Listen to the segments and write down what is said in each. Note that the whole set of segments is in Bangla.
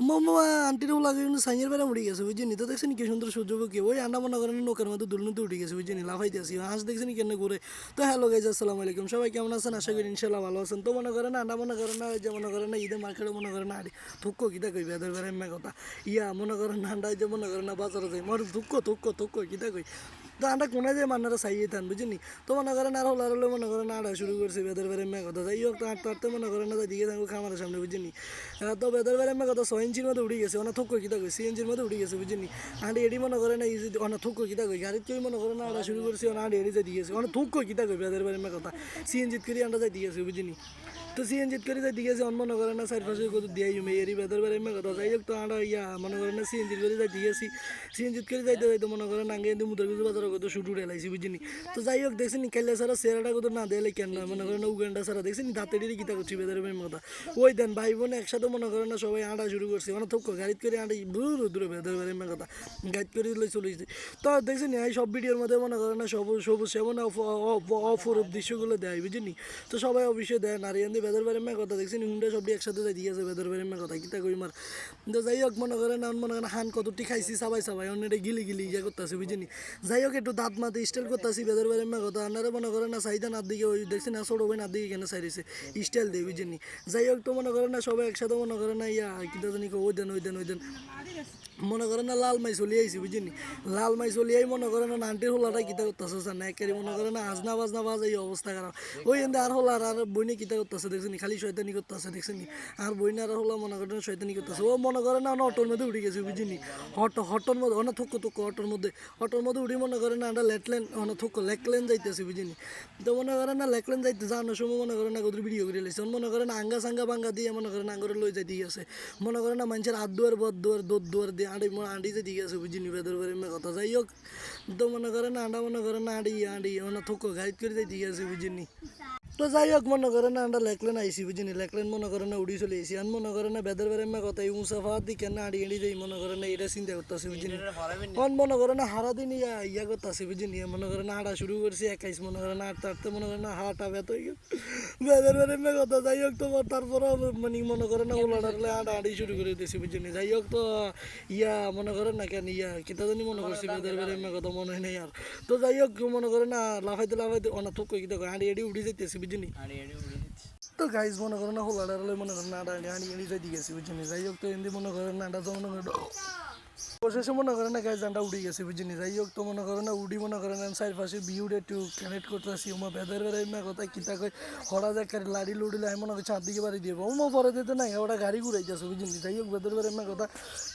মামা আন্টির লাগে কিন্তু সাইয়ের বেড়া উড়ে গেছে বুঝিনি তো দেখছেন কি সুন্দর সূর্য কি ওই আন্ডা মনে করেন নৌকার মধ্যে দুলনুতে উঠে গেছে বুঝিনি লাফাইতে আসি হাঁস দেখছেন কেন ঘুরে তো হ্যালো গাইজ আসসালামু আলাইকুম সবাই কেমন আছেন আশা করি ইনশাল্লাহ ভালো আছেন তো মনে করেন আন্ডা মনে করেন না ওই যে মনে করেন না ঈদের মার্কেটে মনে করেন না আরে থুক্কো কিতা কই বেদের বেড়া এমনি কথা ইয়া মনে করেন না আন্ডা যে মনে করেন না বাজারে যাই মর থুক্কো কিতা কই তো আন্ডা কোনে যে মান্নারা চাইয়ে থান বুঝিনি তো মনে করেন আর হলার হলে মনে করেন আড়া শুরু করছে বেদের বেড়ে এমনি কথা যাই হোক তো আটতে মনে করেন না দিকে থাকবো খামারের সামনে বুঝিনি তো বেদের বেড়ে এমনি কথা 6 ইঞ্চির মধ্যে উঠে গেছে অনেক থুক্কো কিতা কই সিএনজির মধ্যে উঠে গেছে বুঝিনি আন্ডি এডি মনে করে না ইজি অনেক থুক্কো কিতা কই গাড়ির কেউ মনে করে না আড়া শুরু করছে আন্ডি এডি যাই দিয়েছে অনেক থুক্কো কিতা কই বেদের বেড়ে এমনি কথা সিএনজিত করে আন্ডা যাই দিয়েছে বুঝিনি তো সিএনজিত করে যাই দিয়েছে অন মনে করে না চার পাশে কত দিয়ে মেয়েরই বেদের বেড়ে এমনি কথা যাই হোক তো আন্ডা ইয়া মনে করে না সিএনজিত করে যাই দিয়েছি সিএনজিত করে যাইতে যাইতে মনে করেন আগে কিন্তু মুদ্রা কিছু বাজার কত শুট উঠে লাইছি বুঝিনি তো যাই হোক দেখছেন কাইলে সারা সেরাটা কত না দেলে কেন মনে করেন উগান্ডা সারা দেখছেন দাঁতেরই কিতা করছি বেদের বেড়ে কথা ওই দেন ভাই বোন একসাথে মনে করেন না সবাই আঁটা শুরু করছে মানে থুক্কো গাড়িত করে আঁটি দূরে বেদের বেড়ে কথা গাইড করে লই চলেছি তো দেখছেন এই সব ভিডিওর মধ্যে মনে করেন না সবুজ সবুজ সেমন অপরূপ দৃশ্যগুলো দেয় বুঝিনি তো সবাই অবশ্যই দেয় নারিয়ান্দি বেদের বেড়ে কথা দেখছেন হুন্ডা সবটি একসাথে যাই দিয়েছে বেদের বেড়ে কথা কিতা কই মার তো যাই হোক মনে করেন মনে করেন হান কতটি খাইছি সবাই অন্যটা গিলি ইয়ে করতেছে বুঝিনি যাই হোক একটু দাঁত মাতে স্টাইল করতেছি বেদের বেড়ে কথা আপনারা মনে করেন না চাহিদা নার দিকে ওই দেখছেন না ছোট ভাই নার দিকে কেন চাইছে স্টাইল দেয় বুঝিনি যাই হোক তো মনে করেন না সবাই একসাথে মনে করেন না ইয়া কিতা জানি ওই দেন মনে করেন না লাল মাই চলি আইছি বুঝিনি লাল মাই চলি আই মনে করেন না আন্টির হোলাটা কিতা করতেছে না একেবারে মনে করেন না আজনা বাজনা বাজ এই অবস্থা খারাপ ওই এন্দে আর হোলার আর বইনে কিতা করতেছে দেখছেন খালি শয়তানি করতেছে দেখছেন আর বইনে আর হোলা মনে করেন শয়তানি করতেছে ও মনে করেন না অটোর মধ্যে উঠে গেছে বুঝিনি হটর মধ্যে অনেক থুক্কো অটোর মধ্যে উঠি মনে করেন না আমরা লেটলেন অনেক থুক্কো লেকলেন যাইতেছি বুঝিনি তো মনে করেন না লেকলেন যাইতে যাওয়ার সময় মনে করেন না কত ভিডিও করে লেছে মনে করেন আঙ্গা সাঙ্গা বাঙ্গা দিয়ে মনে করেন আঙ্গরে লই যাই দিয়ে আছে মনে করেন না মানুষের হাত দুয়ার বদ দুয়ার দুয়ার দিয়ে আঁটি যে দিয়ে আছে বুঝিনি বেদের বেড়ে কথা যাই হোক তো মনে করেন না আন্ডা মনে করেন না আঁটি অনেক থুক্কো গাইড করে যাই দিয়ে আছে বুঝিনি তো যাই হোক মনে করেন না আন্ডা লেকলেন আইসি বুঝিনি লেকলেন মনে করেন না উড়ি চলে আইসি আর মনে করেন না বেদের বেড়ে কথা এই মুসাফাত দিকে না আড়ি যাই মনে করেন না এটা চিন্তা করতেছে বুঝিনি অন মনে করেন না হারাদিন ইয়া করতেছে বুঝিনি মনে করেন না হাঁটা শুরু করছি একাইশ মনে করেন আটতে মনে করেন না হাঁটা ব্যথ হয়ে গেছে বেদের বেড়ে কথা যাই হোক তো তারপরে মানে মনে করেন না ওলাডারলে আঁটি শুরু করে দিয়েছি বুঝিনি যাই হোক তো ইয়া মনে করেন না কেন ইয়া কিতা জানি মনে করছি বেদের বেড়ে কথা মনে হয় নাই আর তো যাই হোক মনে করেন না লাফাইতে অনেক থুক কিতা আঁটি উঠে যেতেছি বুঝিনি তো গাইজ মনে করেন না হোলাডারলে মনে করেন না আঁটি যাই দিয়ে গেছি বুঝিনি যাই হোক তো এমনি মনে করেন না আটা মনে করেন অবশেষে মনে করেন না গাছ জানটা উঠে গেছে বুঝিনি যাই হোক তো মনে করেন না উঠি মনে করেন চার পাশে বিউড একটু কানেক্ট করতেছি আমার বেদের বেড়ে কথা কিতা কই হরা যায় লাড়ি লুড়িলে আমি মনে করছি দিকে বাড়ি দিয়ে ও পরে দিতে নাই ওটা গাড়ি ঘুরাইতেছে বুঝিনি যাই হোক বেদের বেড়ে কথা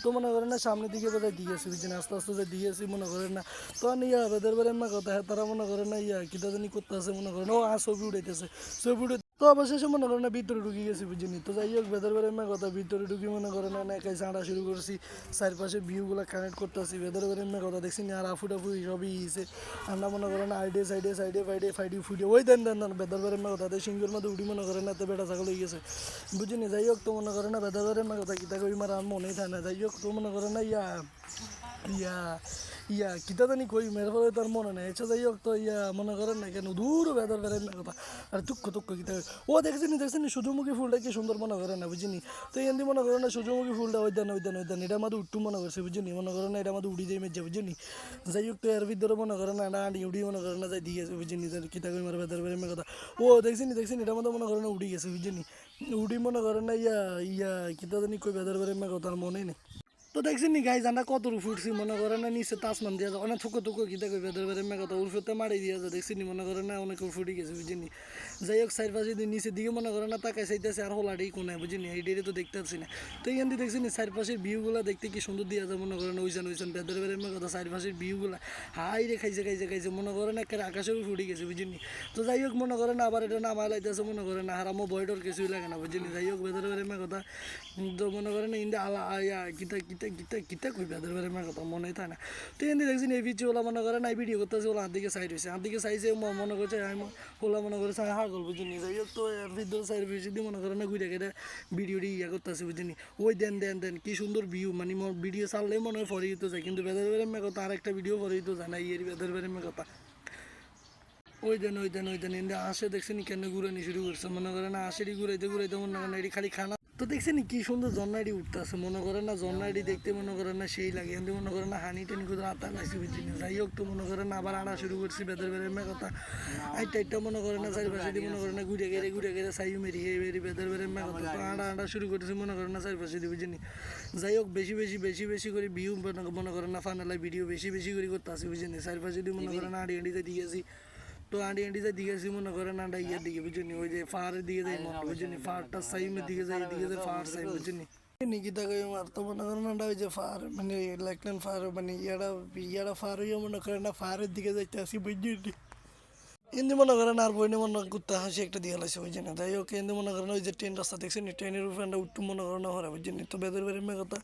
তো মনে করেন না সামনের দিকে বোধহয় দিয়েছি বুঝিনি আস্তে আস্তে দিয়েছি মনে করেন না তো ইয়া বেদের বেড়ে কথা হ্যাঁ তারা মনে করেন না ইয়া কিতা জানি করতেছে মনে করেন ও ছবি উঠাইতেছে ছবি উঠে তো অবশেষে মনে করেন না ভিতরে ঢুকে গেছি বুঝিনি তো যাই হোক বেদের বেড়ে কথা ভিতরে ঢুকি মনে করেন না একাই চাঁড়া শুরু করছি চারপাশে ভিউগুলো কানেক্ট করতেছি বেদের বেড়ে কথা দেখছি আর আফু সবই ইয়েছে আমরা মনে করেন সাইডে ফাইডি ফুটে ওই দেন বেদের বেড়ে কথা সিংহের মধ্যে উঠি মনে করেন না তো বেটা ছাগল হয়ে গেছে বুঝিনি যাই হোক তো মনে করেন না বেদের বেড়ে কথা কিতা করি মার আর মনেই থাকে না যাই হোক তো মনে করেন না ইয়া কিতা জানি কই মেরে ফলে তার মনে নেই আচ্ছা যাই হোক তো মনে করেন না কেন দূর বেদার কথা আর তুক্ক কিতা ও দেখছেন সূর্যমুখী ফুলটা কি সুন্দর মনে করেন না বুঝিনি তো এমনি মনে করেন না সূর্যমুখী ফুলটা ওই দেন এটা আমাদের উঠটু মনে করছে বুঝিনি মনে করেন না এটা আমাদের উড়ি যাই মেজে বুঝিনি যাই হোক তো এর ভিতরে মনে করেন না আড়ি উড়ি মনে করেন না যাই দিয়ে গেছে বুঝিনি কিতা কই মার বেদার কথা ও দেখছেন এটা আমাদের মনে করেন না উড়ি গেছে বুঝিনি উড়ি মনে করেন না কিতা জানি কই বেদার কথা আর মনেই নেই তো দেখছি নি গাই জানা কত ফুটছি মনে করেন না নিচে তাসমান দিয়া অনেক থুকো কিতা কই বেদের বেদের কথা উর্ফতে মারি দিয়া দেখছি নি মনে করেন না অনেক ফুটি গেছে বুঝিনি যাই হোক চার পাশে নিচে দিকে মনে করেন না তাকাই চাইতেছে আর হোলাটি কোনায় বুঝিনি এই ডেরে তো দেখতে পাচ্ছি না তো এখান দিয়ে দেখছি নি চার পাশের ভিউগুলো দেখতে কি সুন্দর দিয়া যায় মনে করেন ওইসান বেদের বেদের কথা চার পাশের ভিউগুলো হাই রে খাইছে মনে করেন একটা আকাশেও ফুটি গেছে বুঝিনি তো যাই হোক মনে করেন আবার এটা নামা লাইতেছে মনে করেন হারামো বয়ডর কিছুই লাগে না বুঝিনি যাই হোক বেদের বেদের কথা তো মনে করেন ইন্দা আলা কিতা কই বেদের বেড়ে কথা মনে থাকে না তো এমনি দেখছি এই ভিডিওলা মনে করেন এই ভিডিও করতেছে ওলা দিকে সাইড হয়েছে দিকে সাইজে মনে করছে আমি ওলা মনে করে হা গল্প বুঝিনি যাই হোক তো ভিডিও সাইড হয়েছে দিয়ে মনে করেন ঘুরে কেটে ভিডিওটি করতেছে বুঝিনি ওই দেন কি সুন্দর ভিউ মানে ভিডিও চাললেই মনে হয় ফরে দিতে যায় কিন্তু বেদের বেড়ে কথা আর একটা ভিডিও ফরে দিতে যায় না বেদের বেড়ে কথা ওই দেন এমনি আসে দেখছেন কেন ঘুরানি শুরু করছে মনে করেন আসেরই ঘুরাইতে মনে করেন এটি খালি খানা তো দেখছেন কি সুন্দর জন্নাইটি উঠতে আছে, মনে করেন না জন্নাইটি দেখতে মনে করেন না সেই লাগে, কিন্তু মনে করেন না হানি টানি কোথাও আতা লাগছে বুঝছি না। যাই হোক, তো মনে করেন না আবার আনা শুরু করছি বেদের বেড়ে মে কথা আইটা মনে করেন না চারিপাশে দিয়ে মনে করেন না ঘুরে গেড়ে সাইও মেরি বেরি বেদের বেড়ে মে কথা, তো আনা শুরু করছি মনে করেন না চারিপাশে দিয়ে বুঝিনি। যাই হোক, বেশি করে ভিউ মনে করেন না ফানালাই ভিডিও বেশি করে করতে আসি বুঝিনি। চারিপাশে দিয়ে মনে করেন আড়ি আড়িতে দিয়েছি, তো আন্টি দিকে আসি মনে করেন আন্ডা ইয়ের দিকে বুঝিনি, ওই যে ফাহারের দিকে যাই মনে বুঝিনি, ফাহারটা সাইমের দিকে যাই, এদিকে যে ফাহার সাইম বুঝিনি নিকিতা কই মার, তো মনে করেন আন্ডা ওই যে ফাহার মানে লেখলেন ফাহার মানে ইয়ারা ফাহার হইয়া মনে করেন না ফাহারের দিকে যাইতে আসি বুঝিনি। এমনি মনে করেন আর বইনে মনে করতে হাসি একটা দিয়ে লাগছে বুঝিনি। তাই হোক, এমনি মনে করেন ওই যে ট্রেন রাস্তা দেখছেন, ট্রেনের উপরে আন্ডা উঠটু মনে করেন না হরা বুঝিনি। তো বেদের বেড়ে মেয়ে কথা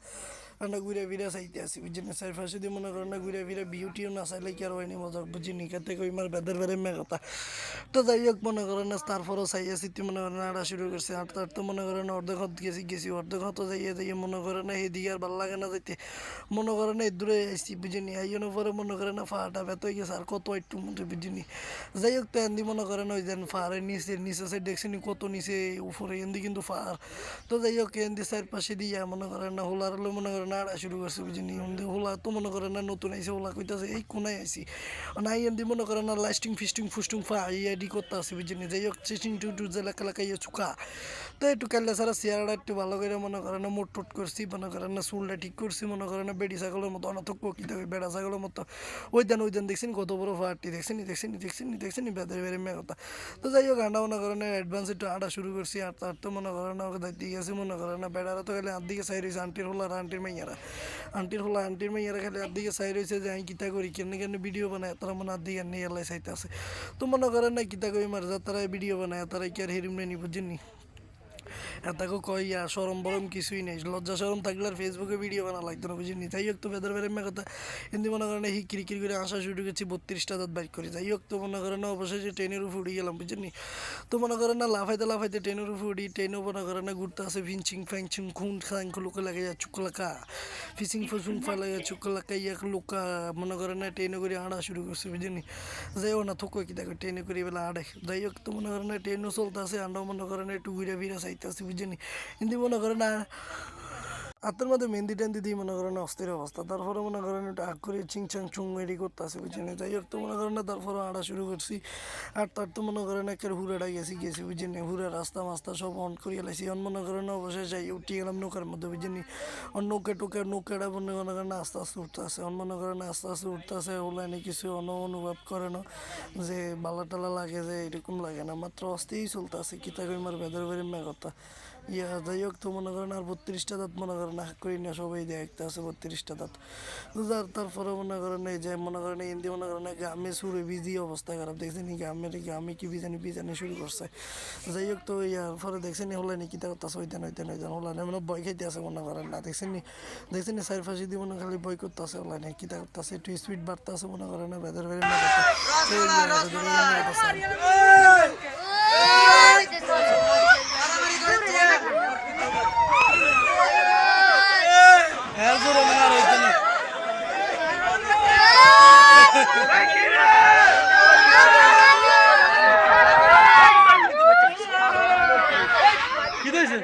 আন্ডা ঘুরে ফিরে চাইতে আসি বুঝিনি। চারপাশে দিয়ে মনে করেন না ঘুরে ফিরে বিউটিও না চাইলে কি আর হয়নি মজা বুঝিনি, কাতে কই মার বেদের বেড়ে মেয়ে কথা। তো যাই হোক, মনে করেন না তারপরও চাই আসি মনে করেন আড়া শুরু করছে আর তো মনে করেন অর্ধেক হাত গেছি অর্ধেক হাতও যাইয়ে মনে করেন না এদিকে আর ভালো লাগে না যাইতে, মনে করেন না দূরে আসছি বুঝিনি। আইজনে পরে মনে করেন না ফাটা ব্যথ হয়ে গেছে আর কত একটু মধ্যে বুঝিনি। যাই হোক, তো এন্দি মনে করেন ওই যেন ফাহারের নিচে সাইড দেখছিনি কত নিচে উপরে এন্দি কিন্তু ফাহার। তো যাই হোক, এন্দি সাইড পাশে দিয়ে মনে করেন না হোলার হলে মনে করেন আড়া শুরু করছে বুঝিনি। হোলা তো মনে করেন না নতুন আইসে, হোলা কইতাছে এই কোনায় আইসি নাই এন্দি মনে করেন না লাস্টিং ফিস্টিং ফুস্টিং ফাইয়াডি করতে আসি বুঝিনি। যাই হোক, চিচিং টু যে লেখা ইয়ে চুকা, তো একটু কাল্লা সারা চেয়ারটা একটু ভালো করে মনে করেন না মোট টোট করছি, মনে করেন না চুলটা ঠিক করছি, মনে করেন না বেড়ি ছাগলের মতো অনাথক কিতে বেড়া ছাগলের মতো। ওই দেন দেখছেন কত বড় ফাটি, দেখছেনি বেদের বেড়ে মেয়ে কথা। তো যাই হোক, আন্ডা মনে করেন অ্যাডভান্স একটু আঁটা শুরু করছি আর তার তো মনে করেন না দায়িত্ব গেছে মনে করেন না বেড়ারা তো খালি হাত দিকে চাই রয়েছে আন্টির হোলা আর আন্টির মাইয়ারা খালি হাত দিকে চাই রয়েছে যে আমি কিতা করি কেন ভিডিও বানায়, তারা মনে হাত দিকে নিয়ে এলাই চাইতে আছে। তো মনে করেন না কিতা করি মার যা তারা ভিডিও বানায়, তারা কি আর হেরিম নেই বুঝিনি। এতাকে কইয়া সরম বরম কিছুই নেই, লজ্জা সরম থাকলে আর ফেসবুকে ভিডিও বানা লাগতো না বুঝিনি। যাই হোক, তো বেদের বেড়ে মেয়ে কথা কিন্তু মনে করেন হিকিরি করে আসা শুরু করছি 32টা দাঁত বাইক করে। যাই হোক, তো মনে করেন না অবশেষে ট্রেনের উপর উঠে গেলাম বুঝিনি। তো মনে করেন না লাফাইতে ট্রেনের উপর উঠি, ট্রেনও মনে করেন না ঘুরতে আসে ফ্যাংচিং খুন খাং লুকে লাগে চুকলাকা ফিসিং ফুসুং ফালাই চুকলাকা ইয়াক লুকা মনে করেন না ট্রেনে করে আড়া শুরু করছে বুঝিনি। যাইও না থোক কি দেখো ট্রেনে করে বেলা আড়ে। যাই হোক, তো মনে করেন না ট্রেনও চলতে আছে, আন্ডাও মনে করেন একটু ঘুরে ফিরে চাইতে আছে বুঝিনি। কিন্তু মনে করেন না হাতের মধ্যে মেহেন্দি টেন্দি দিয়ে মনে করেন অস্থির অবস্থা, তারপরে মনে করেন একটু আগ করে চিংচাং চুং এডি করতে আসে বুঝিনি। যাই হোক, তো মনে করেন না তারপরে আড়া শুরু করছি আর তার তো মনে করেন একের হুড়াটা গেছি বুঝিনি। হুড়া রাস্তা মাস্তা সব অন করিয়ে লাইছি, অন মনে করেন অবশ্যই যাই উঠে গেলাম নৌকার মধ্যে বুঝিনি। অন নৌকাটা মনে করেন আস্তে উঠতে আসে, অন মনে করেন আস্তে উঠতে আসে ওলাইনে কিছু অনুভব করে না যে বালা টালা লাগে, যে এরকম লাগে না, মাত্র অস্থিরই চলতে আছে কিতা কই মার বেদের বেড়ে মেঘতা ইয়া। যাই হোক, তো মনে করেন আর 32টা দাঁত মনে করেন হাক করি না সবাই দেখতে আছে 32টা দাঁত। তো তারপরে মনে করেন এই যে মনে করেন হিন্দি মনে করেন গ্রামে সুরে বিজি অবস্থা খারাপ দেখছেন গ্রামে কি বিজানি শুরু করছে। যাই হোক, তো ইয়ার পরে দেখছেন হলে নি কিতা করতেছে হইতেন হলা না মানে ভয় খাইতে আছে মনে করেন না দেখছেন চার ফাঁসি দিয়ে মনে খালি ভয় করতে আছে হলা না কিতা করতেছে একটু স্পিড বাড়তে আছে মনে করেন না বেদের বেড়ে কি হয়েছে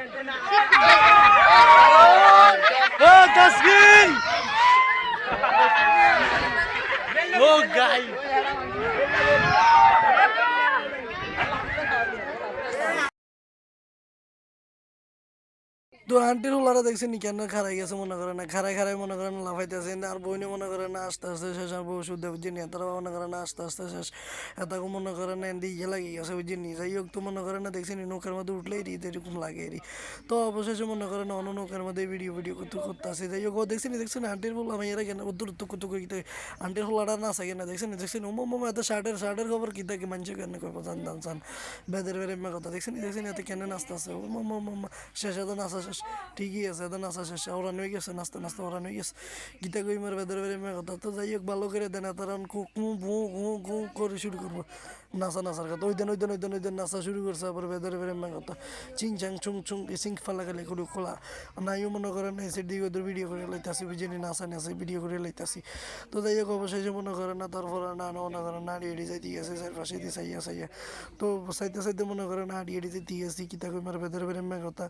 ও তাসকিন ও গাই তো আন্টির হোলারা দেখছেন কেন খারাই গেছে মনে করেন না, খারাই মনে করেন লাফাইতেছে আর বইনে মনে করেন না আস্তে শেষ আর বউ শুদ্ধ বুঝিনি। এতটা মনে করেন না আস্তে শেষ, এতকে মনে করেন না এদি ইয়ে লাগে গেছে বুঝিনি। যাই হোক, তো মনে করেন না দেখছেন নৌকার মধ্যে উঠলেই এরকম লাগে তো অবশেষে মনে করেন অন্য নৌকার মধ্যে ভিডিও করতে আসে। যাই হোক, ও দেখছেন আন্টির হোলা মাইয়ারা কেন দূর তুকুতে আন্টির হোলাটা না থাকে না দেখছেন মোমো এত শার্টের খবর কি থাকে মানুষ কেন কব জান বেদের বেড়ে কথা দেখছেন এত কেন নাস্তা আছে মোমো শেষ এত নাচা শেষ ঠিকই আছে, এত নাচা শেষ ওরান হয়ে গেছে নাস্তা ওরান হয়ে গেছে গীতা কই মার বেদের বেড়ে কথা। তো যাই হোক, ভালো করে দেন তারা ঘু করে শুরু করবো নাচা নাচার কথা ওই দিন নাচা শুরু করছে, আবার বেদারে বেড়ে কথা চিং চাং চুং চুং সিং ফালা গেলে কোনো খোলা নাইও মনে করেন এসের দিকে ওদের ভিডিও করে লাইতাছি বুঝিনি নাচা নাচে ভিডিও করে লাইতাছি। তো যাই হোক অবশেষে মনে করেন না, তারপর না মনে করেন না আড়ি যাইতে গেছে চারপাশে দিয়ে চাইয়া চাইয়া, তো চাইতে চাইতে মনে করেন আড়ি যেতে গেছি কিতা কই মার বেদারে বেড়ে কথা।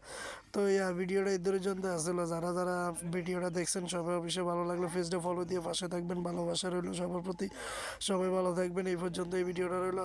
তো ভিডিওটা এদের জন্য আসলে যারা যারা ভিডিওটা দেখছেন সবাই অবশ্যই ভালো লাগলে পেজটা ফলো দিয়ে পাশে থাকবেন, ভালোবাসা রইলো সবার প্রতি, সবাই ভালো থাকবেন। এই পর্যন্ত এই ভিডিওটা রইলো।